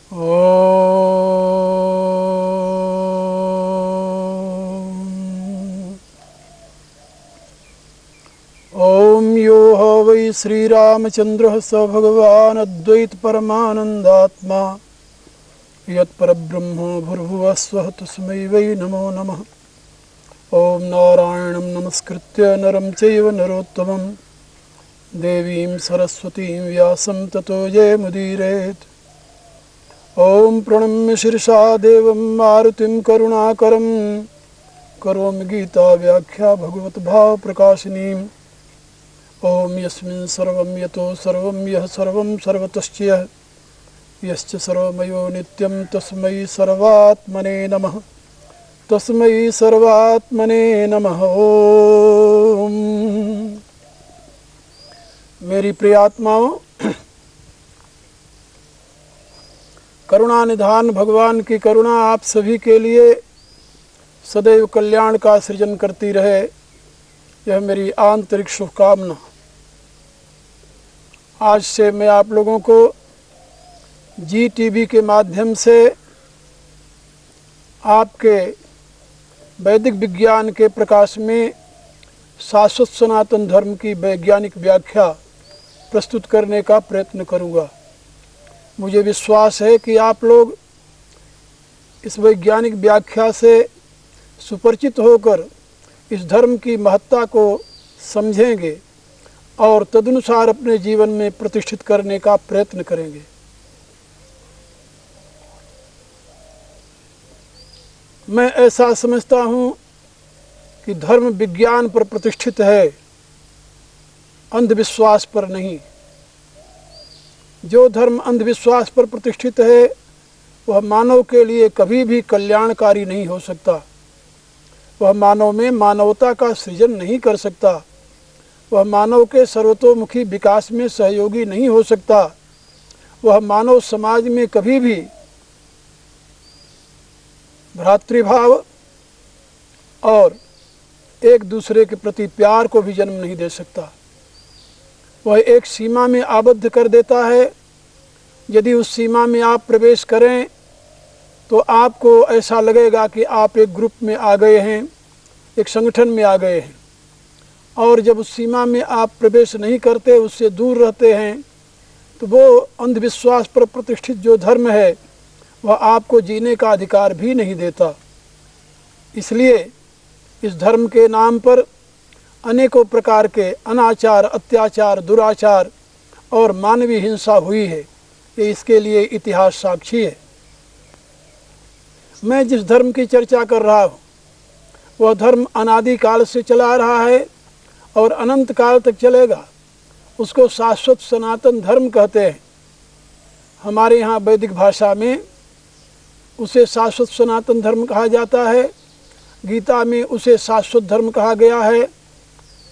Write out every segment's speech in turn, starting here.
ओम यो ह वै श्रीरामचंद्रः स भगवान् अद्वैत परमानंदात्मा यत्परब्रह्म भूर्भुवः स्वः तस्मै वै नमो नमः। ओम नारायणं नमस्कृत्य नरं चैव नरोत्तमं देवीं सरस्वतीं व्यासं ततो जयमुदीरयेत्। ओम प्रणम्य शिरसा देवं मारुतिं करुणाकरं करोमि गीता व्याख्या भगवत भाव प्रकाशिनीम्। ओम यस्मिन् सर्वं यतो सर्वं यः सर्वं सर्वतश्च यः यश्च सर्वमयो नित्यं तस्मै सर्वात्मने नमः। तस्मै सर्वात्मने नमः। ओम मेरी प्रियात्माओं, करुणा निधान भगवान की करुणा आप सभी के लिए सदैव कल्याण का सृजन करती रहे, यह मेरी आंतरिक शुभकामना। आज से मैं आप लोगों को जी टीवी के माध्यम से आपके वैदिक विज्ञान के प्रकाश में शाश्वत सनातन धर्म की वैज्ञानिक व्याख्या प्रस्तुत करने का प्रयत्न करूँगा। मुझे विश्वास है कि आप लोग इस वैज्ञानिक व्याख्या से सुपरिचित होकर इस धर्म की महत्ता को समझेंगे और तदनुसार अपने जीवन में प्रतिष्ठित करने का प्रयत्न करेंगे। मैं ऐसा समझता हूँ कि धर्म विज्ञान पर प्रतिष्ठित है, अंधविश्वास पर नहीं। जो धर्म अंधविश्वास पर प्रतिष्ठित है वह मानव के लिए कभी भी कल्याणकारी नहीं हो सकता। वह मानव में मानवता का सृजन नहीं कर सकता। वह मानव के सर्वतोमुखी विकास में सहयोगी नहीं हो सकता। वह मानव समाज में कभी भी भ्रातृभाव और एक दूसरे के प्रति प्यार को भी जन्म नहीं दे सकता। वह एक सीमा में आबद्ध कर देता है। यदि उस सीमा में आप प्रवेश करें तो आपको ऐसा लगेगा कि आप एक ग्रुप में आ गए हैं, एक संगठन में आ गए हैं। और जब उस सीमा में आप प्रवेश नहीं करते, उससे दूर रहते हैं, तो वो अंधविश्वास पर प्रतिष्ठित जो धर्म है वह आपको जीने का अधिकार भी नहीं देता। इसलिए इस धर्म के नाम पर अनेकों प्रकार के अनाचार, अत्याचार, दुराचार और मानवीय हिंसा हुई है। ये इसके लिए इतिहास साक्षी है। मैं जिस धर्म की चर्चा कर रहा हूँ वह धर्म अनादिकाल से चला आ रहा है और अनंत काल तक चलेगा। उसको शाश्वत सनातन धर्म कहते हैं। हमारे यहाँ वैदिक भाषा में उसे शाश्वत सनातन धर्म कहा जाता है। गीता में उसे शाश्वत धर्म कहा गया है।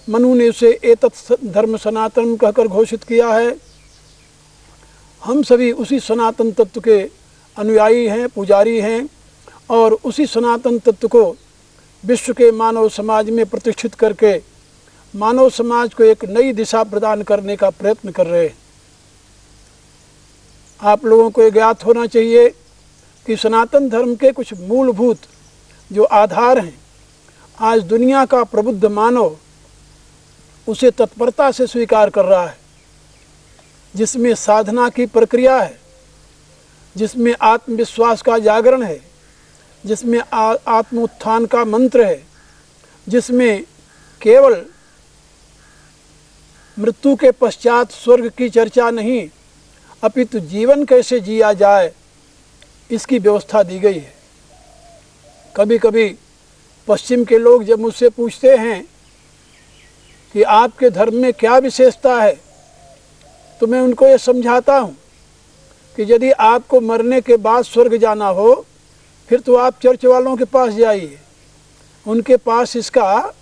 मनु ने उसे एतत् धर्म सनातन कहकर घोषित किया है। हम सभी उसी सनातन तत्व के अनुयायी हैं, पुजारी हैं और उसी सनातन तत्व को विश्व के मानव समाज में प्रतिष्ठित करके मानव समाज को एक नई दिशा प्रदान करने का प्रयत्न कर रहे हैं। आप लोगों को ये ज्ञात होना चाहिए कि सनातन धर्म के कुछ मूलभूत जो आधार हैं, आज दुनिया का प्रबुद्ध मानव उसे तत्परता से स्वीकार कर रहा है। जिसमें साधना की प्रक्रिया है, जिसमें आत्मविश्वास का जागरण है, जिसमें आत्म उत्थान का मंत्र है, जिसमें केवल मृत्यु के पश्चात स्वर्ग की चर्चा नहीं अपितु जीवन कैसे जिया जाए इसकी व्यवस्था दी गई है। कभी कभी पश्चिम के लोग जब मुझसे पूछते हैं कि आपके धर्म में क्या विशेषता है, तो मैं उनको ये समझाता हूँ कि यदि आपको मरने के बाद स्वर्ग जाना हो फिर तो आप चर्च वालों के पास जाइए। उनके पास इसका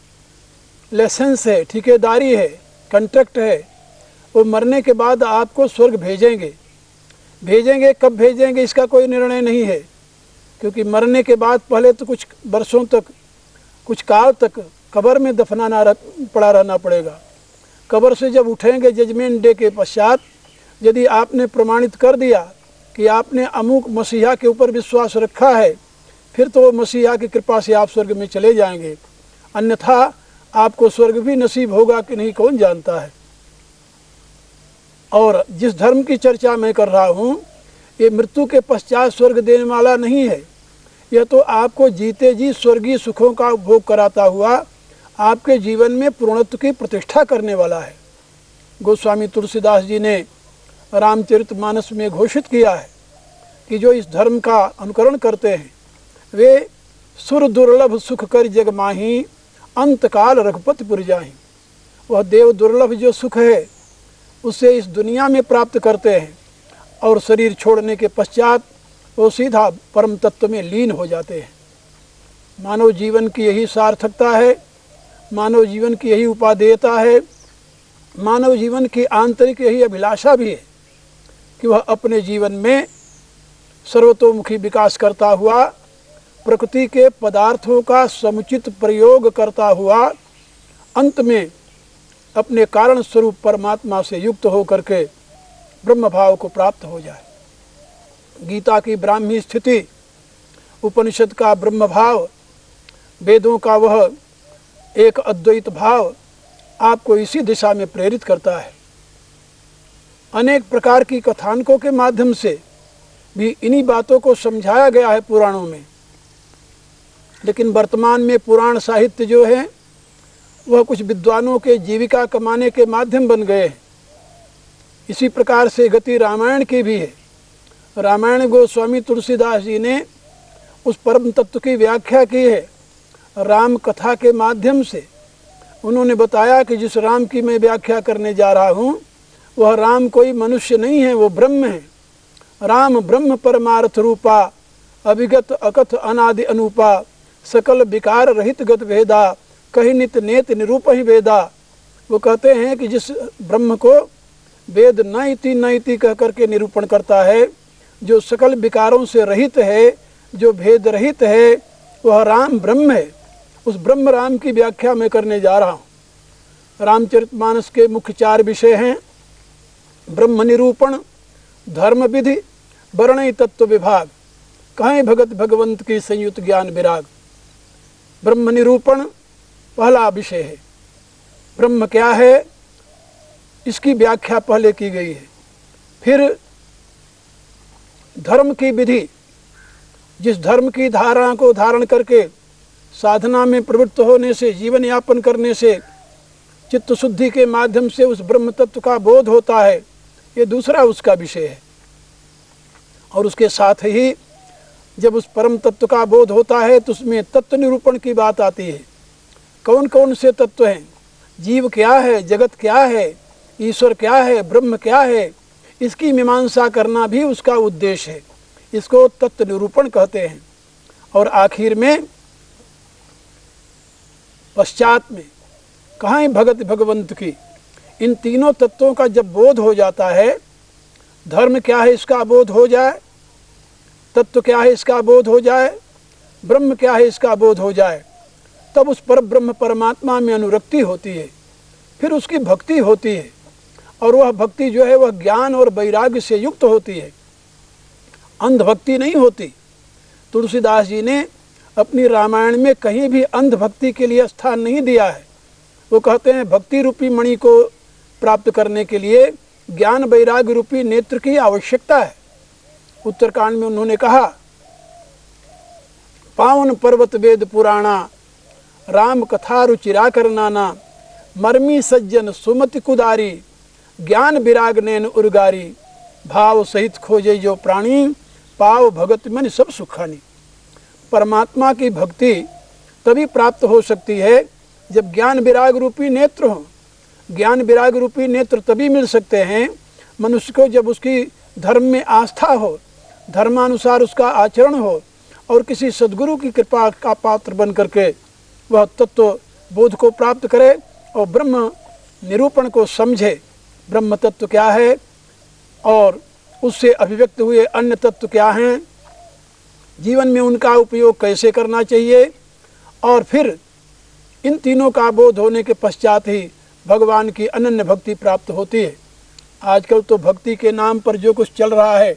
लाइसेंस है, ठेकेदारी है, कॉन्ट्रैक्ट है। वो मरने के बाद आपको स्वर्ग भेजेंगे। कब भेजेंगे इसका कोई निर्णय नहीं है, क्योंकि मरने के बाद पहले तो कुछ वर्षों तक, कुछ काल तक कब्र में पड़ा रहना पड़ेगा। कब्र से जब उठेंगे जजमेंट डे के पश्चात, यदि आपने प्रमाणित कर दिया कि आपने अमुक मसीहा के ऊपर विश्वास रखा है, फिर तो वो मसीहा की कृपा से आप स्वर्ग में चले जाएंगे, अन्यथा आपको स्वर्ग भी नसीब होगा कि नहीं कौन जानता है। और जिस धर्म की चर्चा मैं कर रहा हूँ, ये मृत्यु के पश्चात स्वर्ग देने वाला नहीं है। यह तो आपको जीते जी स्वर्गीय सुखों का उपभोग कराता हुआ आपके जीवन में पूर्णत्व की प्रतिष्ठा करने वाला है। गोस्वामी तुलसीदास जी ने रामचरितमानस में घोषित किया है कि जो इस धर्म का अनुकरण करते हैं वे सुर दुर्लभ सुख कर जग माही, अंतकाल रघुपति पुर जाहि। वह देव दुर्लभ जो सुख है उसे इस दुनिया में प्राप्त करते हैं और शरीर छोड़ने के पश्चात वो सीधा परम तत्व में लीन हो जाते हैं। मानव जीवन की यही सार्थकता है, मानव जीवन की यही उपादेयता है, मानव जीवन की आंतरिक यही अभिलाषा भी है कि वह अपने जीवन में सर्वतोमुखी विकास करता हुआ, प्रकृति के पदार्थों का समुचित प्रयोग करता हुआ अंत में अपने कारण स्वरूप परमात्मा से युक्त होकर के ब्रह्म भाव को प्राप्त हो जाए। गीता की ब्राह्मी स्थिति, उपनिषद का ब्रह्म भाव, वेदों का वह एक अद्वैत भाव आपको इसी दिशा में प्रेरित करता है। अनेक प्रकार की कथानकों के माध्यम से भी इन्हीं बातों को समझाया गया है पुराणों में, लेकिन वर्तमान में पुराण साहित्य जो है वह कुछ विद्वानों के जीविका कमाने के माध्यम बन गए हैं। इसी प्रकार से गति रामायण की भी है। रामायण गोस्वामी तुलसीदास जी ने उस परम तत्व की व्याख्या की है। राम कथा के माध्यम से उन्होंने बताया कि जिस राम की मैं व्याख्या करने जा रहा हूँ वह राम कोई मनुष्य नहीं है, वो ब्रह्म है। राम ब्रह्म परमार्थ रूपा, अभिगत अकथ अनादि अनूपा, सकल विकार रहित गत वेदा, कही नित नेत निरूप ही वेदा। वो कहते हैं कि जिस ब्रह्म को वेद न इति कह करके निरूपण करता है, जो सकल विकारों से रहित है, जो भेद रहित है, वह राम ब्रह्म है। उस ब्रह्म राम की व्याख्या मैं करने जा रहा हूँ। रामचरितमानस के मुख्य 4 विषय हैं: ब्रह्म निरूपण, धर्म विधि, वर्णय तत्व विभाग, कहें भगत भगवंत की संयुक्त ज्ञान विराग। ब्रह्म निरूपण पहला विषय है। ब्रह्म क्या है इसकी व्याख्या पहले की गई है। फिर धर्म की विधि, जिस धर्म की धारणा को धारण करके साधना में प्रवृत्त होने से, जीवन यापन करने से चित्त शुद्धि के माध्यम से उस ब्रह्म तत्व का बोध होता है, ये दूसरा उसका विषय है। और उसके साथ ही जब उस परम तत्व का बोध होता है तो उसमें तत्व निरूपण की बात आती है। कौन कौन से तत्व हैं, जीव क्या है, जगत क्या है, ईश्वर क्या है, ब्रह्म क्या है, इसकी मीमांसा करना भी उसका उद्देश्य है। इसको तत्व निरूपण कहते हैं। और आखिर में पश्चात में कहाँ भगत भगवंत की, इन तीनों तत्वों का जब बोध हो जाता है, धर्म क्या है इसका बोध हो जाए, तत्व क्या है इसका बोध हो जाए, ब्रह्म क्या है इसका बोध हो जाए, तब उस पर ब्रह्म परमात्मा में अनुरक्ति होती है। फिर उसकी भक्ति होती है और वह भक्ति जो है वह ज्ञान और वैराग्य से युक्त होती है, अंध भक्ति नहीं होती। तुलसीदास जी ने अपनी रामायण में कहीं भी अंध भक्ति के लिए स्थान नहीं दिया है। वो कहते हैं भक्ति रूपी मणि को प्राप्त करने के लिए ज्ञान वैराग्य रूपी नेत्र की आवश्यकता है। उत्तरकांड में उन्होंने कहा, पावन पर्वत वेद पुराणा, राम कथा रुचिरा करनाना, मर्मी सज्जन सुमति कुदारी, ज्ञान विराग नैन उर्गारी, भाव सहित खोजे जो प्राणी, पाव भगत मन सब सुखानी। परमात्मा की भक्ति तभी प्राप्त हो सकती है जब ज्ञान विराग रूपी नेत्र हो। ज्ञान विराग रूपी नेत्र तभी मिल सकते हैं मनुष्य को जब उसकी धर्म में आस्था हो, धर्मानुसार उसका आचरण हो और किसी सद्गुरु की कृपा का पात्र बन करके वह तत्व बोध को प्राप्त करे और ब्रह्म निरूपण को समझे। ब्रह्म तत्व क्या है और उससे अभिव्यक्त हुए अन्य तत्व क्या हैं, जीवन में उनका उपयोग कैसे करना चाहिए, और फिर इन तीनों का बोध होने के पश्चात ही भगवान की अनन्य भक्ति प्राप्त होती है। आजकल तो भक्ति के नाम पर जो कुछ चल रहा है,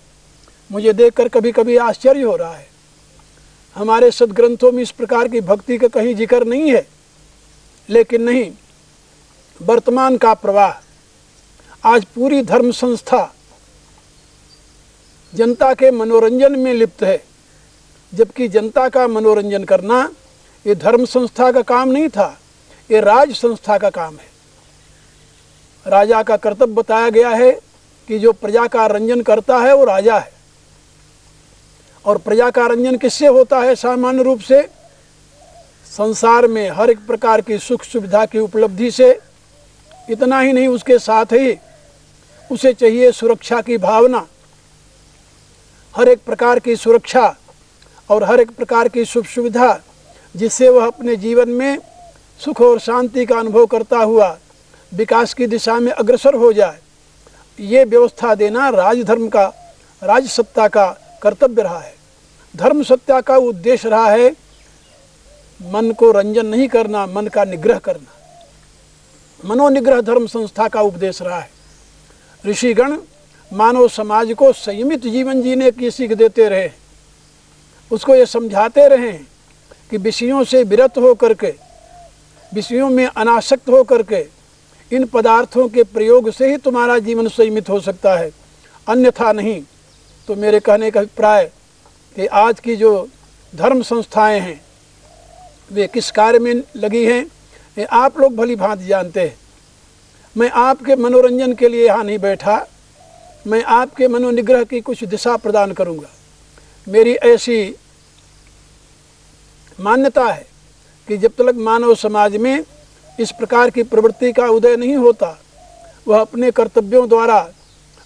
मुझे देखकर कभी कभी आश्चर्य हो रहा है। हमारे सदग्रंथों में इस प्रकार की भक्ति का कहीं जिक्र नहीं है, लेकिन नहीं, वर्तमान का प्रवाह आज पूरी धर्म संस्था जनता के मनोरंजन में लिप्त है, जबकि जनता का मनोरंजन करना ये धर्म संस्था का काम नहीं था, ये राज संस्था का काम है। राजा का कर्तव्य बताया गया है कि जो प्रजा का रंजन करता है वो राजा है। और प्रजा का रंजन किससे होता है? सामान्य रूप से संसार में हर एक प्रकार की सुख सुविधा की उपलब्धि से। इतना ही नहीं, उसके साथ ही उसे चाहिए सुरक्षा की भावना, हर एक प्रकार की सुरक्षा और हर एक प्रकार की सुख सुविधा, जिससे वह अपने जीवन में सुख और शांति का अनुभव करता हुआ विकास की दिशा में अग्रसर हो जाए। ये व्यवस्था देना राजधर्म का, राजसत्ता का कर्तव्य रहा है। धर्म सत्ता का उद्देश्य रहा है मन को रंजन नहीं करना, मन का निग्रह करना। मनोनिग्रह धर्म संस्था का उपदेश रहा है। ऋषिगण मानव समाज को संयमित जीवन जीने की सीख देते रहे, उसको ये समझाते रहे कि विषयों से विरत होकर के, विषयों में अनासक्त होकर के इन पदार्थों के प्रयोग से ही तुम्हारा जीवन संयमित हो सकता है, अन्यथा नहीं। तो मेरे कहने का अभिप्राय कि आज की जो धर्म संस्थाएं हैं वे किस कार्य में लगी हैं, ये आप लोग भली भांति जानते हैं। मैं आपके मनोरंजन के लिए यहाँ नहीं बैठा, मैं आपके मनोनिग्रह की कुछ दिशा प्रदान करूँगा। मेरी ऐसी मान्यता है कि जब तक मानव समाज में इस प्रकार की प्रवृत्ति का उदय नहीं होता, वह अपने कर्तव्यों द्वारा,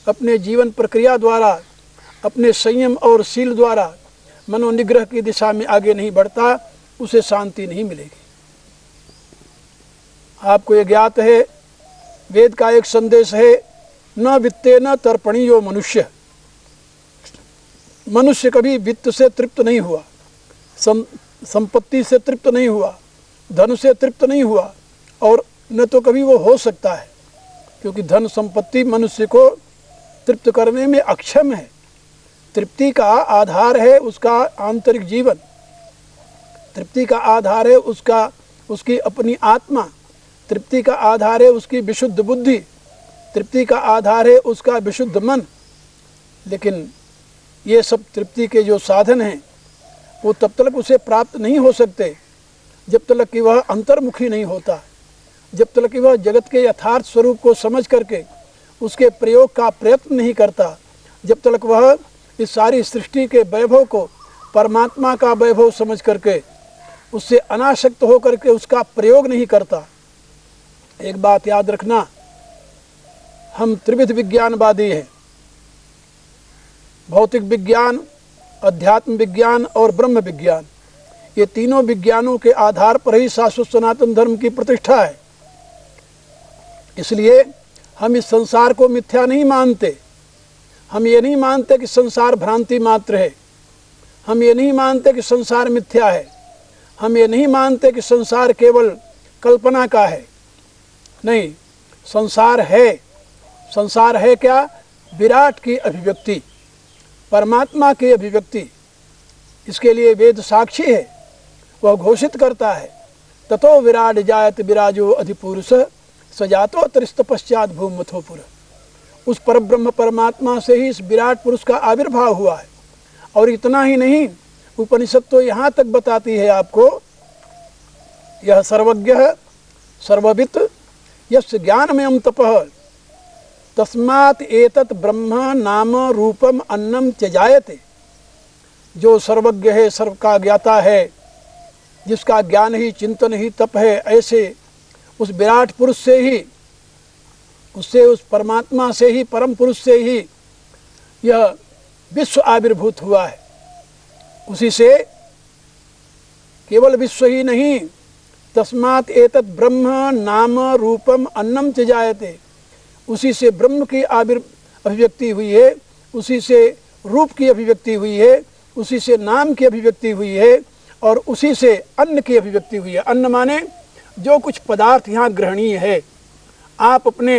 अपने जीवन प्रक्रिया द्वारा, अपने संयम और शील द्वारा मनोनिग्रह की दिशा में आगे नहीं बढ़ता, उसे शांति नहीं मिलेगी। आपको ये ज्ञात है, वेद का एक संदेश है, न वित्ते न तर्पणीयो मनुष्य। मनुष्य कभी वित्त से तृप्त नहीं हुआ, संपत्ति से तृप्त नहीं हुआ, धन से तृप्त नहीं हुआ, और न तो कभी वो हो सकता है, क्योंकि धन संपत्ति मनुष्य को तृप्त करने में अक्षम है। तृप्ति का आधार है उसका आंतरिक जीवन, तृप्ति का आधार है उसकी अपनी आत्मा, तृप्ति का आधार है उसकी विशुद्ध बुद्धि, तृप्ति का आधार है उसका विशुद्ध मन। लेकिन ये सब तृप्ति के जो साधन हैं वो तब तक उसे प्राप्त नहीं हो सकते जब तक कि वह अंतर्मुखी नहीं होता, जब तक कि वह जगत के यथार्थ स्वरूप को समझ करके उसके प्रयोग का प्रयत्न नहीं करता, जब तक वह इस सारी सृष्टि के वैभव को परमात्मा का वैभव समझ करके उससे अनासक्त होकर के उसका प्रयोग नहीं करता। एक बात याद रखना, हम त्रिविध विज्ञानवादी हैं। भौतिक विज्ञान, अध्यात्म विज्ञान और ब्रह्म विज्ञान, ये तीनों विज्ञानों के आधार पर ही शाश्वत सनातन धर्म की प्रतिष्ठा है। इसलिए हम इस संसार को मिथ्या नहीं मानते। हम ये नहीं मानते कि संसार भ्रांति मात्र है, हम ये नहीं मानते कि संसार मिथ्या है, हम ये नहीं मानते कि संसार केवल कल्पना का है। नहीं, संसार है। संसार है क्या? विराट की अभिव्यक्ति, परमात्मा की अभिव्यक्ति। इसके लिए वेद साक्षी है, वह घोषित करता है, ततो विराट जायत विराजो अधिपुरुष सजातो त्रिस्त पश्चात भूमथोपुर। उस परब्रह्म परमात्मा से ही इस विराट पुरुष का आविर्भाव हुआ है। और इतना ही नहीं, उपनिषद तो यहाँ तक बताती है आपको, यह सर्वज्ञ सर्ववित् यस्य ज्ञानमयं तपः तस्मात् एतत् ब्रह्म नाम रूपम अन्नम त्यजायते। जो सर्वज्ञ है, सर्व का ज्ञाता है, जिसका ज्ञान ही चिंतन ही तप है, ऐसे उस विराट पुरुष से ही, उससे, उस परमात्मा से ही, परम पुरुष से ही यह विश्व आविर्भूत हुआ है। उसी से केवल विश्व ही नहीं, तस्मात् एतत् ब्रह्म नाम रूपम अन्नम त्यजायते। उसी से ब्रह्म की अभिव्यक्ति हुई है, उसी से रूप की अभिव्यक्ति हुई है, उसी से नाम की अभिव्यक्ति हुई है, और उसी से अन्न की अभिव्यक्ति हुई है। अन्न माने जो कुछ पदार्थ यहाँ ग्रहणीय है। आप अपने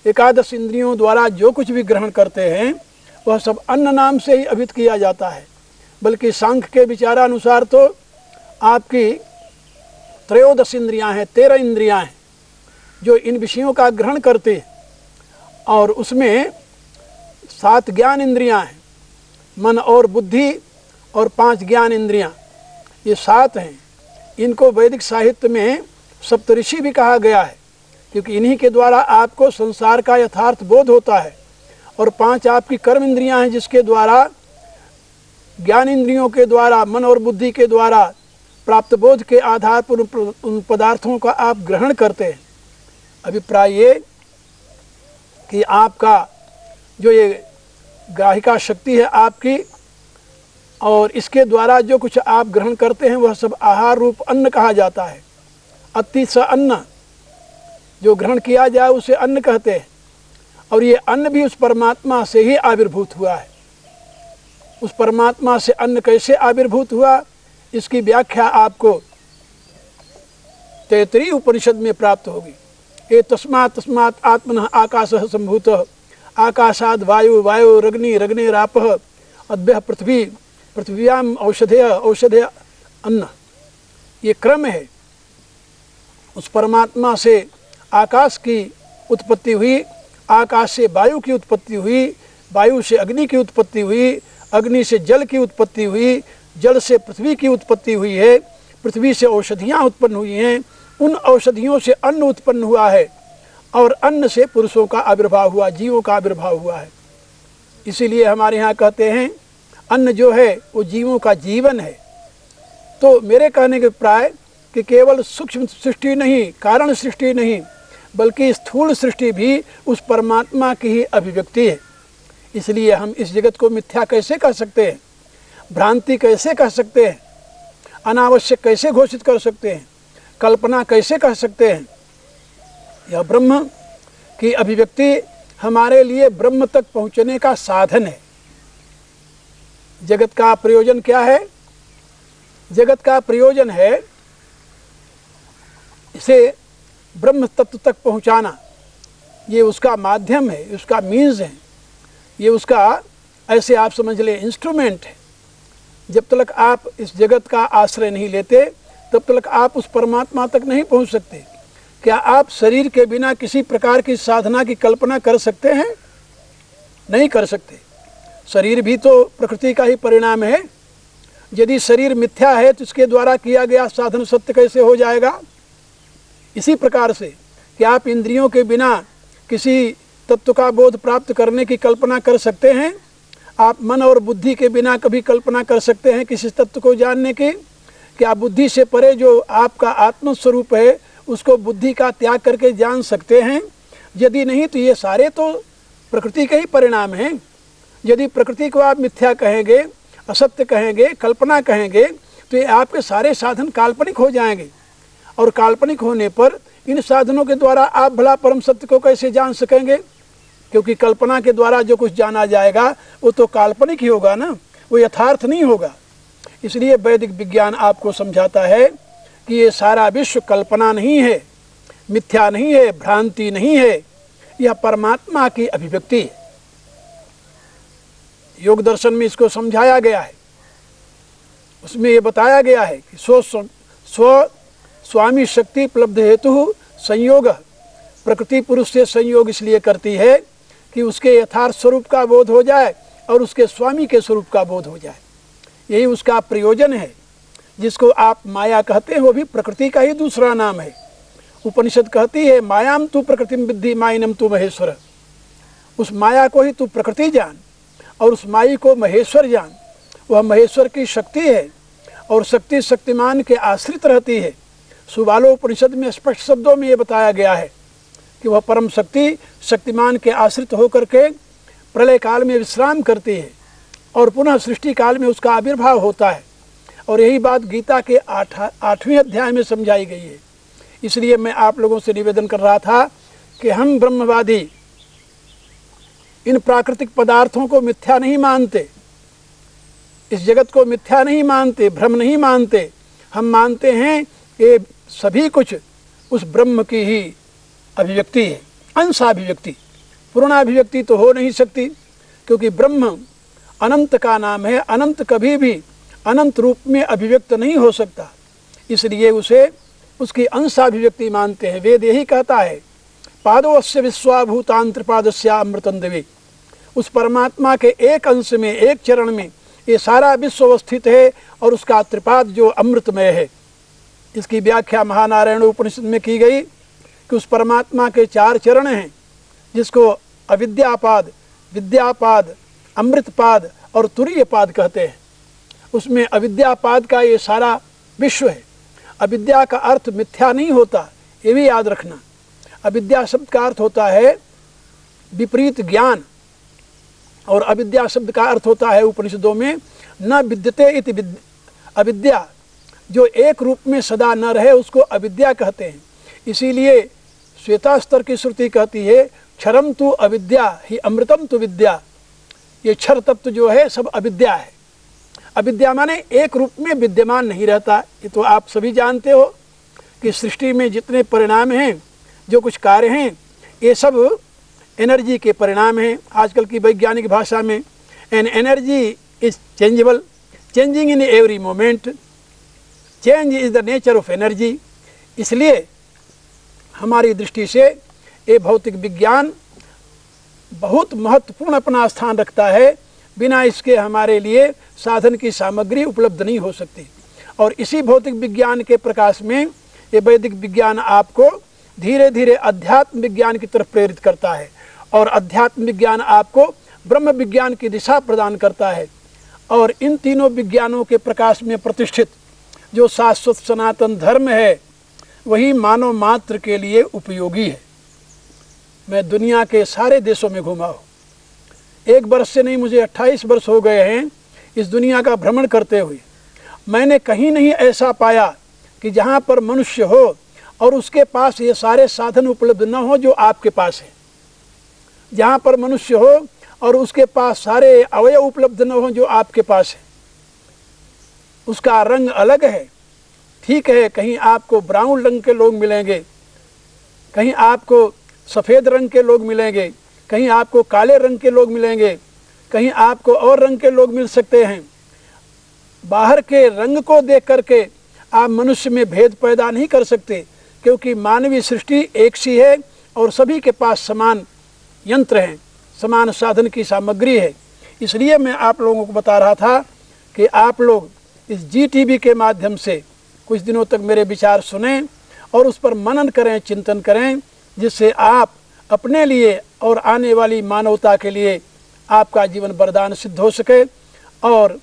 एकादश इंद्रियों द्वारा जो कुछ भी ग्रहण करते हैं वह सब अन्न नाम से ही अभिहित किया जाता है। बल्कि सांख्य के विचारानुसार तो आपकी 13 इंद्रियां हैं, 13 इंद्रियां हैं जो इन विषयों का ग्रहण करते हैं, और उसमें 7 ज्ञान इंद्रियां हैं, मन और बुद्धि और 5 ज्ञान इंद्रियां, ये 7 हैं। इनको वैदिक साहित्य में सप्तऋषि भी कहा गया है, क्योंकि इन्हीं के द्वारा आपको संसार का यथार्थ बोध होता है। और 5 आपकी कर्म इंद्रियां हैं, जिसके द्वारा ज्ञान इंद्रियों के द्वारा, मन और बुद्धि के द्वारा प्राप्त बोध के आधार पर उन पदार्थों का आप ग्रहण करते हैं। अभिप्राय ये कि आपका जो ये ग्राहिका शक्ति है आपकी, और इसके द्वारा जो कुछ आप ग्रहण करते हैं वह सब आहार रूप अन्न कहा जाता है। अति स अन्न, जो ग्रहण किया जाए उसे अन्न कहते हैं। और ये अन्न भी उस परमात्मा से ही आविर्भूत हुआ है। उस परमात्मा से अन्न कैसे आविर्भूत हुआ, इसकी व्याख्या आपको तैत्तिरीय उपनिषद में प्राप्त होगी। ये तस्मात् आत्मनः आकाशः सम्भूतः, आकाशाद् वायु, वायोरग्नि, रग्निरापः, अद्भ्यः पृथ्वी, पृथिव्याम औषधेय अन्न। ये क्रम है। उस परमात्मा से आकाश की उत्पत्ति हुई, आकाश से वायु की उत्पत्ति हुई, वायु से अग्नि की उत्पत्ति हुई, अग्नि से जल की उत्पत्ति हुई, जल से पृथ्वी की उत्पत्ति हुई है, पृथ्वी से औषधियाँ उत्पन्न हुई हैं, उन औषधियों से अन्न उत्पन्न हुआ है, और अन्न से पुरुषों का आविर्भाव हुआ, जीवों का आविर्भाव हुआ है। इसीलिए हमारे यहाँ कहते हैं अन्न जो है वो जीवों का जीवन है। तो मेरे कहने के प्राय कि केवल सूक्ष्म सृष्टि नहीं, कारण सृष्टि नहीं, बल्कि स्थूल सृष्टि भी उस परमात्मा की ही अभिव्यक्ति है। इसलिए हम इस जगत को मिथ्या कैसे कह सकते हैं, भ्रांति कैसे कह सकते हैं, अनावश्यक कैसे घोषित कर सकते हैं, कल्पना कैसे कह सकते हैं। यह ब्रह्म की अभिव्यक्ति हमारे लिए ब्रह्म तक पहुँचने का साधन है। जगत का प्रयोजन क्या है? जगत का प्रयोजन है इसे ब्रह्म तत्व तक पहुंचाना। ये उसका माध्यम है, उसका मीन्स है, ये उसका ऐसे आप समझ ले इंस्ट्रूमेंट है। जब तक आप इस जगत का आश्रय नहीं लेते तब तक आप उस परमात्मा तक नहीं पहुंच सकते। क्या आप शरीर के बिना किसी प्रकार की साधना की कल्पना कर सकते हैं? नहीं कर सकते। शरीर भी तो प्रकृति का ही परिणाम है। यदि शरीर मिथ्या है तो इसके द्वारा किया गया साधन सत्य कैसे हो जाएगा? इसी प्रकार से कि आप इंद्रियों के बिना किसी तत्व का बोध प्राप्त करने की कल्पना कर सकते हैं? आप मन और बुद्धि के बिना कभी कल्पना कर सकते हैं किसी तत्व को जानने की? क्या बुद्धि से परे जो आपका आत्मस्वरूप है उसको बुद्धि का त्याग करके जान सकते हैं? यदि नहीं तो ये सारे तो प्रकृति के ही परिणाम हैं। यदि प्रकृति को आप मिथ्या कहेंगे, असत्य कहेंगे, कल्पना कहेंगे तो ये आपके सारे साधन काल्पनिक हो जाएंगे। और काल्पनिक होने पर इन साधनों के द्वारा आप भला परम सत्य को कैसे जान सकेंगे? क्योंकि कल्पना के द्वारा जो कुछ जाना जाएगा वो तो काल्पनिक ही होगा ना, वो यथार्थ नहीं होगा। इसलिए वैदिक विज्ञान आपको समझाता है कि ये सारा विश्व कल्पना नहीं है, मिथ्या नहीं है, भ्रांति नहीं है, यह परमात्मा की अभिव्यक्ति है। योग दर्शन में इसको समझाया गया है। उसमें ये बताया गया है कि स्व स्वामी शक्ति उपलब्ध हेतु संयोग, प्रकृति पुरुष से संयोग इसलिए करती है कि उसके यथार्थ स्वरूप का बोध हो जाए और उसके स्वामी के स्वरूप का बोध हो जाए। यही उसका प्रयोजन है। जिसको आप माया कहते हैं वो भी प्रकृति का ही दूसरा नाम है। उपनिषद कहती है मायाम तू प्रकृतिम विद्धि मायनम तू महेश्वर। उस माया को ही तू प्रकृति जान और उस माई को महेश्वर जान। वह महेश्वर की शक्ति है और शक्ति शक्तिमान के आश्रित रहती है। सुबालोपनिषद में स्पष्ट शब्दों में ये बताया गया है कि वह परम शक्ति शक्तिमान के आश्रित होकर के प्रलय काल में विश्राम करती है और पुनः सृष्टि काल में उसका आविर्भाव होता है। और यही बात गीता के 8वें अध्याय में समझाई गई है। इसलिए मैं आप लोगों से निवेदन कर रहा था कि हम ब्रह्मवादी इन प्राकृतिक पदार्थों को मिथ्या नहीं मानते, इस जगत को मिथ्या नहीं मानते, भ्रम नहीं मानते। हम मानते हैं ये सभी कुछ उस ब्रह्म की ही अभिव्यक्ति है, अंशाभिव्यक्ति। पूर्णाभिव्यक्ति तो हो नहीं सकती, क्योंकि ब्रह्म अनंत का नाम है। अनंत कभी भी अनंत रूप में अभिव्यक्त नहीं हो सकता, इसलिए उसे उसकी अंशाभिव्यक्ति मानते हैं। वेद यही कहता है, पादोस्य विश्वाभूतांत्रपादस्या अमृतं दिवे। उस परमात्मा के एक अंश में, एक चरण में ये सारा विश्व अवस्थित है और उसका त्रिपाद जो अमृतमय है। इसकी व्याख्या महानारायण उपनिषद में की गई कि उस परमात्मा के 4 चरण हैं, जिसको अविद्यापाद, विद्यापाद, अमृतपाद और तुरीयपाद कहते हैं। उसमें अविद्यापाद का ये सारा विश्व है। अविद्या का अर्थ मिथ्या नहीं होता, ये भी याद रखना। अविद्या शब्द का अर्थ होता है विपरीत ज्ञान, और अविद्या शब्द का अर्थ होता है उपनिषदों में न विद्यते इति अविद्या। जो एक रूप में सदा न रहे उसको अविद्या कहते हैं। इसीलिए श्वेतास्तर की श्रुति कहती है, क्षरम तु अविद्या ही अमृतम तु विद्या। ये क्षर तत्व जो है सब अविद्या है। अविद्या माने एक रूप में विद्यमान नहीं रहता। ये तो आप सभी जानते हो कि सृष्टि में जितने परिणाम हैं, जो कुछ कार्य हैं, ये सब एनर्जी के परिणाम हैं। आजकल की वैज्ञानिक भाषा में an energy is changeable, changing in every moment, change is the nature of energy. इसलिए हमारी दृष्टि से ये भौतिक विज्ञान बहुत महत्वपूर्ण अपना स्थान रखता है। बिना इसके हमारे लिए साधन की सामग्री उपलब्ध नहीं हो सकती। और इसी भौतिक विज्ञान के प्रकाश में ये वैदिक विज्ञान आपको धीरे धीरे अध्यात्म विज्ञान की तरफ प्रेरित करता है, और अध्यात्म विज्ञान आपको ब्रह्म विज्ञान की दिशा प्रदान करता है। और इन तीनों विज्ञानों के प्रकाश में प्रतिष्ठित जो शाश्वत सनातन धर्म है, वही मानव मात्र के लिए उपयोगी है। मैं दुनिया के सारे देशों में घूमा हूँ। 1 वर्ष से नहीं, मुझे 28 वर्ष हो गए हैं इस दुनिया का भ्रमण करते हुए। मैंने कहीं नहीं ऐसा पाया कि जहाँ पर मनुष्य हो और उसके पास ये सारे साधन उपलब्ध न हो जो आपके पास है। जहाँ पर मनुष्य हो और उसके पास सारे अवयव उपलब्ध न हो जो आपके पास है। उसका रंग अलग है, ठीक है, कहीं आपको ब्राउन रंग के लोग मिलेंगे, कहीं आपको सफ़ेद रंग के लोग मिलेंगे, कहीं आपको काले रंग के लोग मिलेंगे, कहीं आपको और रंग के लोग मिल सकते हैं। बाहर के रंग को देख करके आप मनुष्य में भेद पैदा नहीं कर सकते, क्योंकि मानवीय सृष्टि एक सी है और सभी के पास समान यंत्र हैं, समान साधन की सामग्री है। इसलिए मैं आप लोगों को बता रहा था कि आप लोग इस GTV के माध्यम से कुछ दिनों तक मेरे विचार सुनें और उस पर मनन करें, चिंतन करें, जिससे आप अपने लिए और आने वाली मानवता के लिए आपका जीवन वरदान सिद्ध हो सके और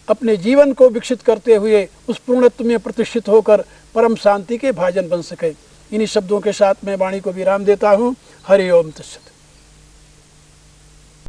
अपने जीवन को विकसित करते हुए उस पूर्णत्व में प्रतिष्ठित होकर परम शांति के भाजन बन सके। इन्हीं शब्दों के साथ मैं वाणी को विराम देता हूँ। हरि ओम तत्सत।